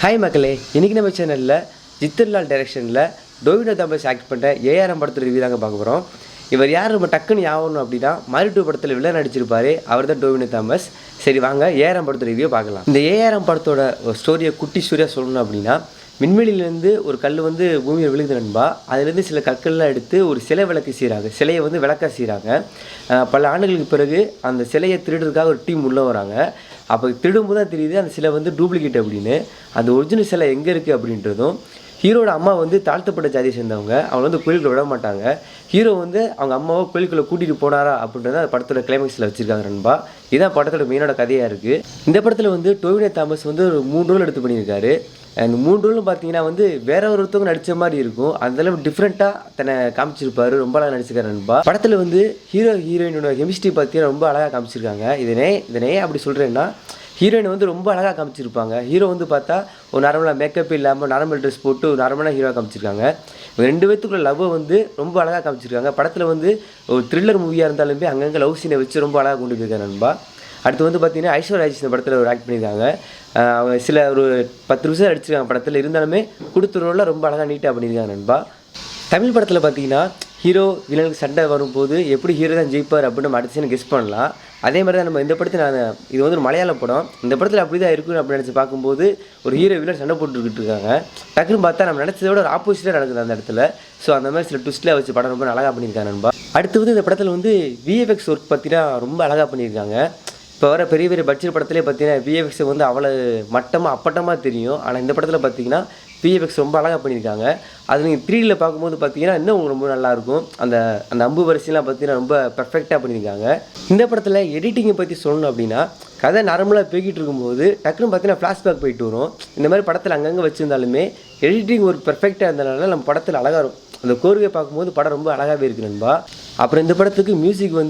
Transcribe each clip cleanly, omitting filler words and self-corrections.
Hi மக்களே, இன்றைக்கி நம்ம சேனலில் ஜித்தன்லால் டைரக்ஷனில் டோவினோ தாமஸ் ஆக்ட் பண்ணுற ஏஆர்எம் படத்தில் ரிவ்யூ தாங்க பார்க்க போகிறோம். இவர் யார் நம்ம டக்குன்னு ஆகணும் அப்படின்னா மாரி 2 படத்தில் வில்லன் நடிச்சிருப்பார். அவர் தான் டோவினோ தாமஸ். சரி வாங்க ஏஆர்எம் படத்தில் ரிவ்யூ பார்க்கலாம். இந்த ஏஆர்எம் படத்தோட ஸ்டோரியை குட்டி ஸ்டோரியாக சொல்லணும் அப்படின்னா, விண்வெளியிலேருந்து ஒரு கல் பூமியில் விழுகுது நண்பா. அதுலேருந்து சில கற்கள்லாம் எடுத்து ஒரு சிலை விளக்கு செய்கிறாங்க. சிலையை விளக்க செய்கிறாங்க. பல ஆண்டுகளுக்கு பிறகு அந்த சிலையை திருடுறதுக்காக ஒரு டீம் உள்ளே வராங்க. அப்போ திருடும்போது தான் தெரியுது அந்த சிலை டூப்ளிகேட் அப்படின்னு. அந்த ஒரிஜினல் சிலை எங்கே இருக்குது அப்படின்றதும், ஹீரோட அம்மா தாழ்த்தப்பட்ட ஜாதியை சேர்ந்தவங்க. அவங்க கோயிலுக்குள்ள விட மாட்டாங்க. ஹீரோ அவங்க அம்மாவை கோயிலுக்குள்ளே கூட்டிகிட்டு போனாரா அப்படின்றத அந்த படத்தோட கிளைமேக்ஸில் வச்சுருக்காங்க நண்பா. இதுதான் படத்தோட மெயினோட கதையாக இருக்குது. இந்த படத்தில் டோவினோ தாமஸ் ஒரு 3 ரோல் எடுத்து பண்ணியிருக்காரு. அந்த 3 ரோலும் பார்த்தீங்கன்னா வேற ஒருத்தவங்க நடித்த மாதிரி இருக்கும். அந்தளவு டிஃப்ரெண்ட்டாக தன்னை காமிச்சிருப்பாரு. ரொம்ப அழகாக நடிச்சிருக்காரு நண்பா. படத்தில் ஹீரோ ஹீரோயினோட கெமிஸ்ட்ரி பார்த்தீங்கன்னா ரொம்ப அழகாக காமிச்சிருக்காங்க. இதனே அப்படி சொல்கிறேன்னா, ஹீரோயின் ரொம்ப அழகாக காமிச்சிருப்பாங்க. ஹீரோ பார்த்தா ஒரு நார்மலாக மேக்கப் இல்லாமல் நார்மல் ட்ரெஸ் போட்டு ஒரு நார்மலாக ஹீரோவாக காமிச்சிருக்காங்க. 2 பேத்துக்குள்ள லவ்வை ரொம்ப அழகாக காமிச்சிருக்காங்க. படத்தில் ஒரு த்ரில்லர் மூவியாக இருந்தாலுமே அங்கங்கே லவ் சீனை வச்சு ரொம்ப அழகாக கொண்டு போயிருக்காங்க நண்பா. அடுத்து பார்த்தீங்கன்னா ஐஸ்வர்யா ராஜேஷ் இந்த படத்தில் ஒரு ஆக்ட் பண்ணியிருக்காங்க. அவங்க சில ஒரு 10 நிமிஷம் அடிச்சிருக்காங்க படத்தில். இருந்தாலுமே கொடுத்த ரோலில் ரொம்ப அழகாக நீட்டாக பண்ணியிருக்காங்க நண்பா. தமிழ் படத்தில் பார்த்தீங்கன்னா ஹீரோ வில்லனுக்கு சண்டை வரும்போது எப்படி ஹீரோ தான் ஜெயிப்பார் அப்படின்னு நம்ம அடுத்த சீனை கெஸ் பண்ணலாம். அதே மாதிரி தான் நம்ம இந்த படத்தில் இது ஒரு மலையாள படம். இந்த படத்தில் அப்படி தான் இருக்கும் அப்படின்னு நினச்சி பார்க்கும்போது ஒரு ஹீரோ வில்லன் சண்டை போட்டுக்கிட்டு இருக்காங்க. டக்குன்னு பார்த்தா நம்ம நினச்சதை விட ஒரு ஆப்போசிட்டாக நடக்குது அந்த இடத்துல. ஸோ அந்த மாதிரி சில ட்விஸ்ட்டில் வச்சு படம் ரொம்ப அழகாக பண்ணியிருக்காங்க நண்பா. அடுத்து இந்த படத்தில் விஎஃப்எக்ஸ் ஒர்க் பார்த்தீங்கன்னா ரொம்ப அழகாக பண்ணியிருக்காங்க. இப்போ வர பெரிய பெரிய பட்ஜெட் படத்துலேயே பார்த்தீங்கன்னா விஎஃப்எக்ஸ் அவ்வளோ மட்டமாக அப்பட்டமாக தெரியும். ஆனால் இந்த படத்தில் பார்த்தீங்கன்னா விஎஃப்எக்ஸ் ரொம்ப அழகாக பண்ணியிருக்காங்க. அது நீங்கள் 3Dயில் பார்க்கும்போது பார்த்தீங்கன்னா இன்னும் ரொம்ப நல்லாயிருக்கும். அந்த அம்பு வரிசையெல்லாம் பார்த்தீங்கன்னா ரொம்ப பர்ஃபெக்டாக பண்ணியிருக்காங்க. இந்த படத்தில் எடிட்டிங்கை பற்றி சொல்லணும் அப்படின்னா, கதை நார்மலாக போய்கிட்டு இருக்கும்போது டக்குன்னு பார்த்தீங்கன்னா ஃப்ளாஷ்பேக் போயிட்டு வரும். இந்த மாதிரி படத்தில் அங்கங்கே வச்சுருந்தாலுமே எடிட்டிங் ஒரு பர்ஃபெக்டாக இருந்தனால நம்ம படத்தில் அழகாக இருக்கும். அந்த கோர்வையை பார்க்கும்போது படம் ரொம்ப அழகாகவே இருக்குது நண்பா. அப்புறம் இந்த படத்துக்கு மியூசிக்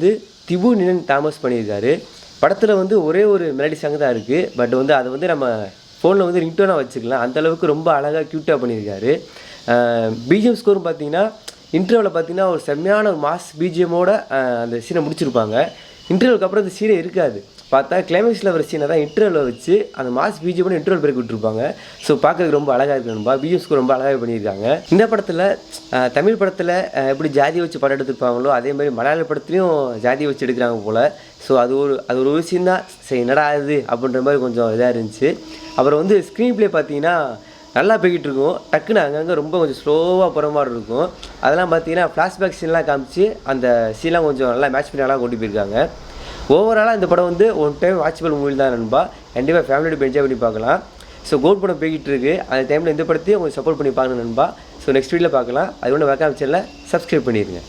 திபு நினன் தாமஸ் பண்ணியிருக்காரு. படத்தில் ஒரே ஒரு மெலடி சாங் தான் இருக்குது. பட் அதை நம்ம ஃபோனில் ரிங்டோனாக வச்சுக்கலாம். அந்தளவுக்கு ரொம்ப அழகாக க்யூட்டாக பண்ணியிருக்காரு. பிஜிஎம் ஸ்கோரும் பார்த்தீங்கன்னா இன்டர்வலில் பார்த்தீங்கன்னா ஒரு செம்மையான ஒரு மாஸ் பிஜிஎம்மோட அந்த சீனை முடிச்சிருப்பாங்க. இன்டர்வலுக்கு அப்புறம் அந்த சீனே இருக்காது. பார்த்தா கிளைமேக்ஸில் வர சீனை தான் இன்டர்வலில் வச்சு அந்த மாஸ் பிஜிஎம்மோட இன்டர்வல் பிரேக் விட்டுருப்பாங்க. ஸோ பார்க்கறதுக்கு ரொம்ப அழகாக இருக்கணும்பா. பிஜிஎம் ஸ்கோர் ரொம்ப அழகாக பண்ணியிருக்காங்க. இந்த படத்தில் தமிழ் படத்தில் எப்படி ஜாதியை வச்சு படம் எடுத்துருப்பாங்களோ அதே மாதிரி மலையாள படத்துலையும் ஜாதியை வச்சு எடுக்கிறாங்க போல். ஸோ அது ஒரு விஷயந்தான். சரி என்னடா இது அப்படின்ற மாதிரி கொஞ்சம் இதாக இருந்துச்சு. அப்புறம் ஸ்க்ரீன் ப்ளே பார்த்தீங்கன்னா நல்லா போய்கிட்டு இருக்கும். டக்குன்னு அங்கங்கே ரொம்ப கொஞ்சம் ஸ்லோவாக போகிற மாதிரி இருக்கும். அதெல்லாம் பார்த்தீங்கன்னா ஃப்ளாஷ்பேக் சீன்லாம் காமிச்சு அந்த சீன்லாம் கொஞ்சம் நல்லா மேட்ச் பண்ணி நல்லா கொண்டு போயிருக்காங்க. ஓவராலாக இந்த படம் ஒன் டைம் வாட்சபிள் மூவி தான் நண்பா. கண்டிப்பாக ஃபேமிலியோட என்ஜாய் பண்ணி பார்க்கலாம். ஸோ கோட் படம் போய்கிட்டு இருக்குது. அந்த டைமில் இந்த படத்தையும் கொஞ்சம் சப்போர்ட் பண்ணி பார்க்கணும் நண்பா. ஸோ நெக்ஸ்ட் வீடியோவில் பார்க்கலாம். அது ஒன்று மறக்காம சேனலை சப்ஸ்கிரைப் பண்ணிடுங்க.